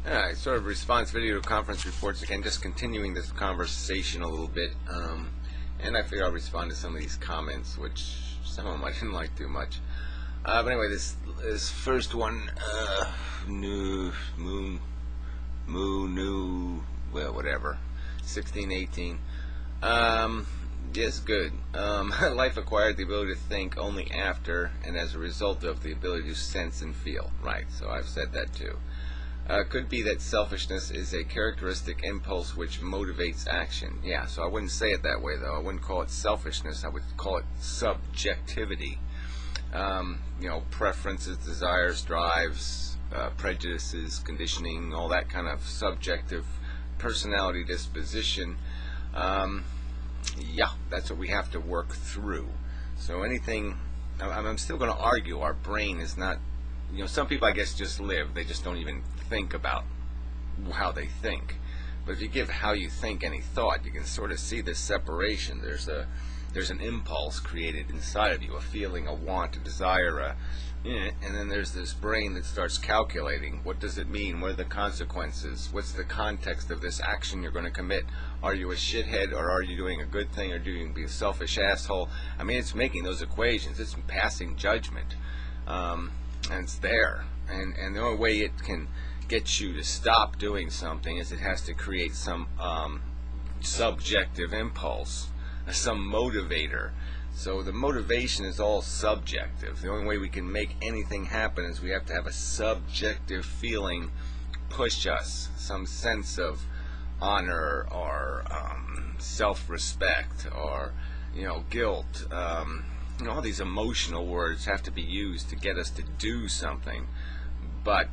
Yeah, sort of response video to conference reports again, just continuing this conversation a little bit. And I figure I'll respond to some of these comments, which some of them I didn't like too much. But anyway, this first one, new well, whatever, 1618. Yes, good. Life acquired the ability to think only after and as a result of the ability to sense and feel. Right, so I've said that too. Could be that selfishness is a characteristic impulse which motivates action. Yeah, so I wouldn't say it that way, though. I wouldn't call it selfishness. I would call it subjectivity. Preferences, desires, drives, prejudices, conditioning, all that kind of subjective personality disposition. Yeah, that's what we have to work through. So anything, I'm still going to argue our brain is not, some people I guess just live. They just don't even think about how they think. But if you give how you think any thought, you can sort of see this separation. There's an impulse created inside of you, a feeling, a want, a desire, and then there's this brain that starts calculating. What does it mean? What are the consequences? What's the context of this action you're going to commit? Are you a shithead, or are you doing a good thing, or do you be a selfish asshole? I mean, it's making those equations. It's passing judgment, and it's there. And the only way it can get you to stop doing something is it has to create some subjective impulse, some motivator. So the motivation is all subjective. The only way we can make anything happen is we have to have a subjective feeling push us, some sense of honor or self-respect or guilt. All these emotional words have to be used to get us to do something. But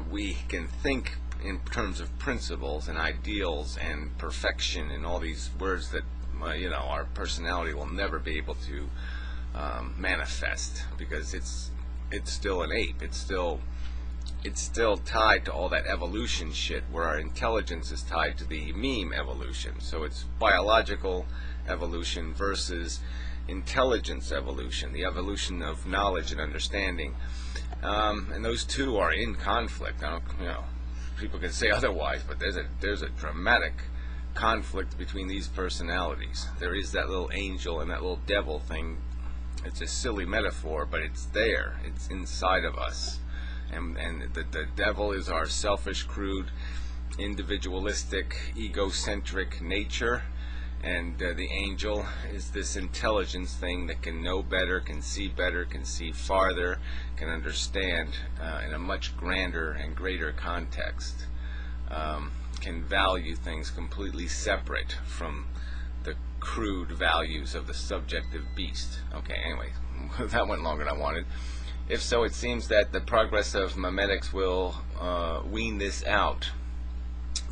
we can think in terms of principles and ideals and perfection and all these words that our personality will never be able to manifest, because it's still an ape. It's still tied to all that evolution shit, where our intelligence is tied to the meme evolution. So it's biological evolution versus intelligence evolution, the evolution of knowledge and understanding. And those two are in conflict. People can say otherwise, but there's a dramatic conflict between these personalities. There is that little angel and that little devil thing. It's a silly metaphor, but it's there. It's inside of us. And the devil is our selfish, crude, individualistic, egocentric nature. And the angel is this intelligence thing that can know better, can see farther, can understand in a much grander and greater context, can value things completely separate from the crude values of the subjective beast. Okay, anyway, that went longer than I wanted. If so, it seems that the progress of memetics will wean this out,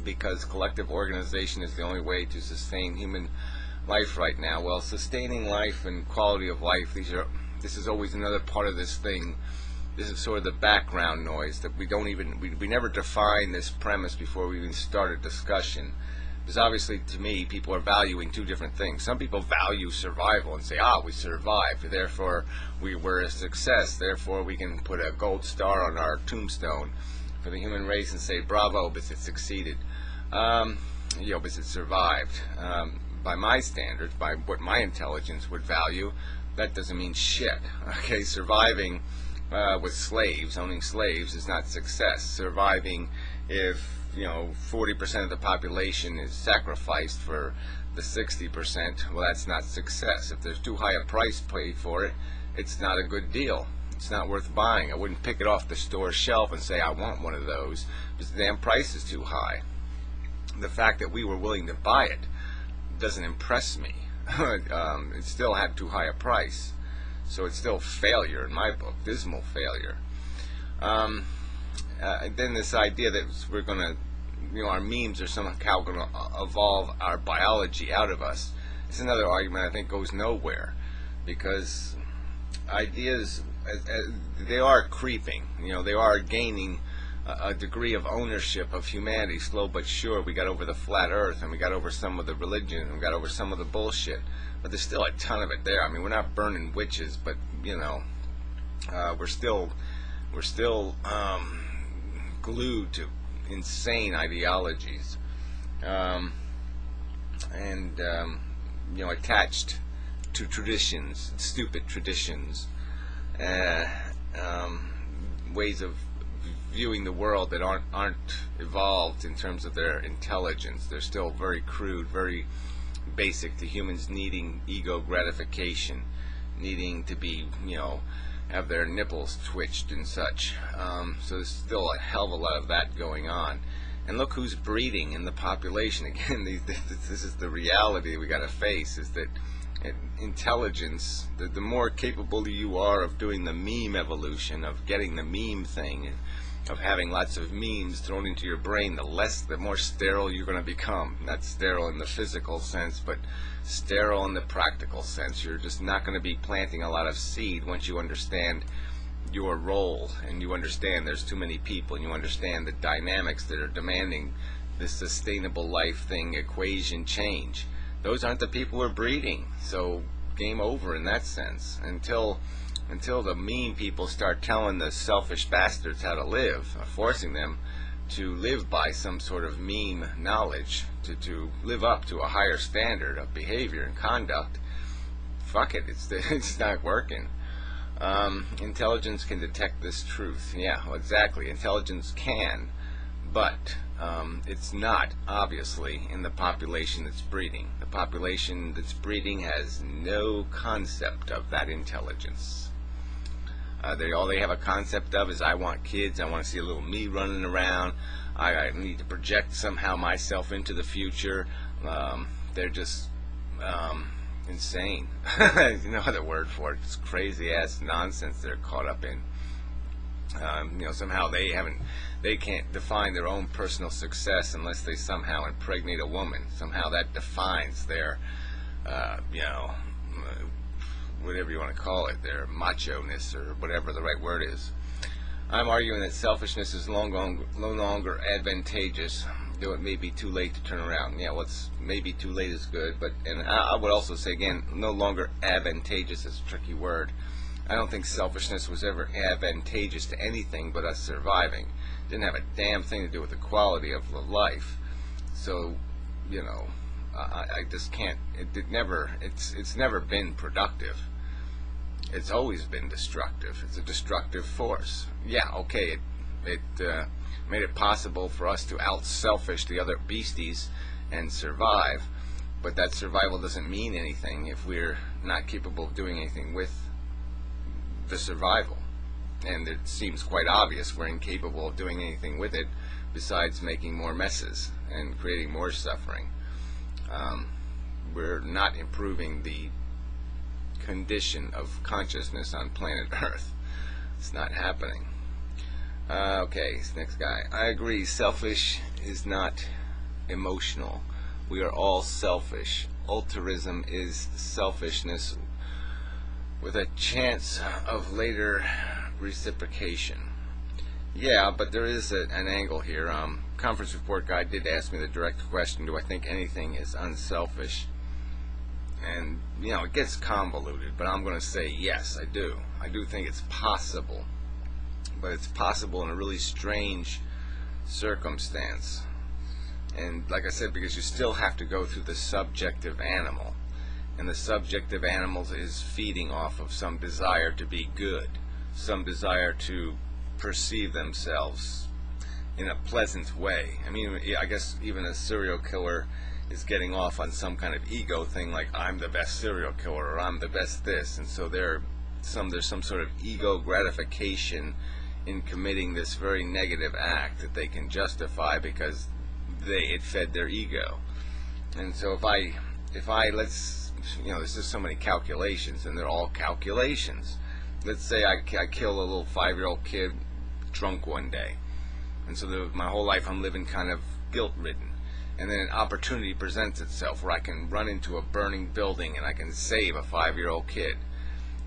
because collective organization is the only way to sustain human life right now. Well, sustaining life and quality of life, this is always another part of this thing. This is sort of the background noise that we never define this premise before we even start a discussion. Because obviously, to me, people are valuing two different things. Some people value survival and say, we survived, therefore we were a success, therefore we can put a gold star on our tombstone for the human race and say, bravo, because it succeeded. Because it survived. By my standards, by what my intelligence would value, that doesn't mean shit. Okay, surviving with slaves, owning slaves, is not success. Surviving if 40% of the population is sacrificed for the 60%, well, that's not success. If there's too high a price paid for it, it's not a good deal. It's not worth buying. I wouldn't pick it off the store shelf and say I want one of those, because the damn price is too high. The fact that we were willing to buy it doesn't impress me. It still had too high a price, so it's still failure in my book, dismal failure. Then this idea that we're going to, our memes are somehow going to evolve our biology out of us. It's another argument I think goes nowhere, because ideas, they are creeping. They are gaining a degree of ownership of humanity, slow but sure. We got over the flat earth, and we got over some of the religion, and we got over some of the bullshit, but there's still a ton of it there. I mean, we're not burning witches, but we're still glued to insane ideologies, and attached to traditions, stupid traditions, ways of viewing the world that aren't evolved in terms of their intelligence. They're still very crude, very basic to humans needing ego gratification, needing to be, have their nipples twitched and such. So there's still a hell of a lot of that going on. And look who's breeding in the population. Again, this is the reality we got to face, is that intelligence, the more capable you are of doing the meme evolution, of getting the meme thing, of having lots of memes thrown into your brain, the more sterile you're going to become. Not sterile in the physical sense, but sterile in the practical sense. You're just not going to be planting a lot of seed once you understand your role, and you understand there's too many people, and you understand the dynamics that are demanding this sustainable life thing equation change. Those aren't the people we're breeding, so game over in that sense. Until the mean people start telling the selfish bastards how to live, forcing them to live by some sort of meme knowledge, to live up to a higher standard of behavior and conduct, fuck it, it's not working. Intelligence can detect this truth. Yeah, well, exactly. Intelligence can, but it's not, obviously, in the population that's breeding. The population that's breeding has no concept of that intelligence. All they have a concept of is, I want kids, I want to see a little me running around, I need to project somehow myself into the future. They're just insane. You know the word for it. It's crazy ass nonsense they're caught up in. Somehow they can't define their own personal success unless they somehow impregnate a woman. Somehow that defines their, whatever you want to call it, their macho-ness, or whatever the right word is. I'm arguing that selfishness is no longer advantageous, though it may be too late to turn around. Yeah, maybe too late is good, and I would also say, again, no longer advantageous is a tricky word. I don't think selfishness was ever advantageous to anything but us surviving. It didn't have a damn thing to do with the quality of the life. So, I just can't. It's never been productive. It's always been destructive. It's a destructive force. Yeah, okay, it made it possible for us to out-selfish the other beasties and survive, but that survival doesn't mean anything if we're not capable of doing anything with the survival. And it seems quite obvious we're incapable of doing anything with it besides making more messes and creating more suffering. We're not improving the condition of consciousness on planet Earth. It's not happening. Okay, next guy. I agree, selfish is not emotional. We are all selfish. Altruism is selfishness with a chance of later reciprocation. Yeah, but there is an angle here. Conference report guy did ask me the direct question, do I think anything is unselfish? And, it gets convoluted, but I'm going to say yes, I do. I do think it's possible. But it's possible in a really strange circumstance. And like I said, because you still have to go through the subjective animal. And the subjective animal is feeding off of some desire to be good, some desire to perceive themselves in a pleasant way. I mean, I guess even a serial killer is getting off on some kind of ego thing, like I'm the best serial killer, or I'm the best this, and so there's some sort of ego gratification in committing this very negative act that they can justify because it fed their ego. And so if I there's just so many calculations, and they're all calculations. Let's say I kill a little 5-year-old kid drunk one day, and so my whole life I'm living kind of guilt-ridden. And then an opportunity presents itself where I can run into a burning building and I can save a 5-year-old kid.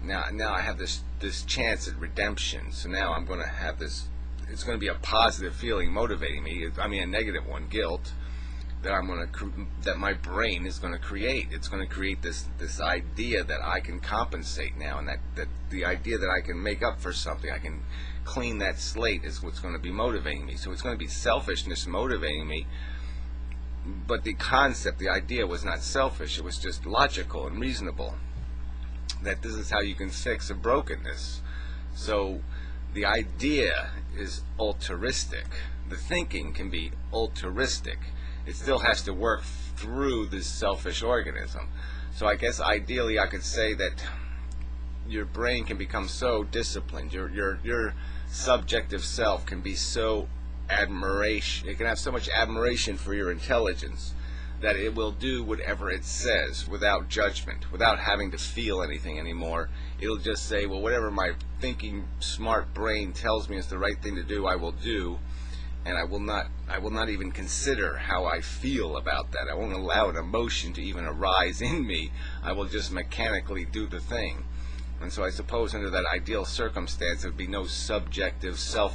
Now I have this chance at redemption. So now I'm going to have this. It's going to be a positive feeling motivating me. I mean, a negative one, guilt. that my brain is going to create. It's going to create this idea that I can compensate now, and that the idea that I can make up for something, I can clean that slate, is what's going to be motivating me. So it's going to be selfishness motivating me, but the concept, the idea was not selfish. It was just logical and reasonable, that this is how you can fix a brokenness. So the idea is altruistic. The thinking can be altruistic. It still has to work through this selfish organism. So I guess ideally I could say that your brain can become so disciplined, your subjective self can be so admiration, it can have so much admiration for your intelligence that it will do whatever it says without judgment, without having to feel anything anymore. It'll just say, well, whatever my thinking, smart brain tells me is the right thing to do, I will do. And I will not even consider how I feel about that. I won't allow an emotion to even arise in me. I will just mechanically do the thing. And so I suppose under that ideal circumstance there would be no subjective self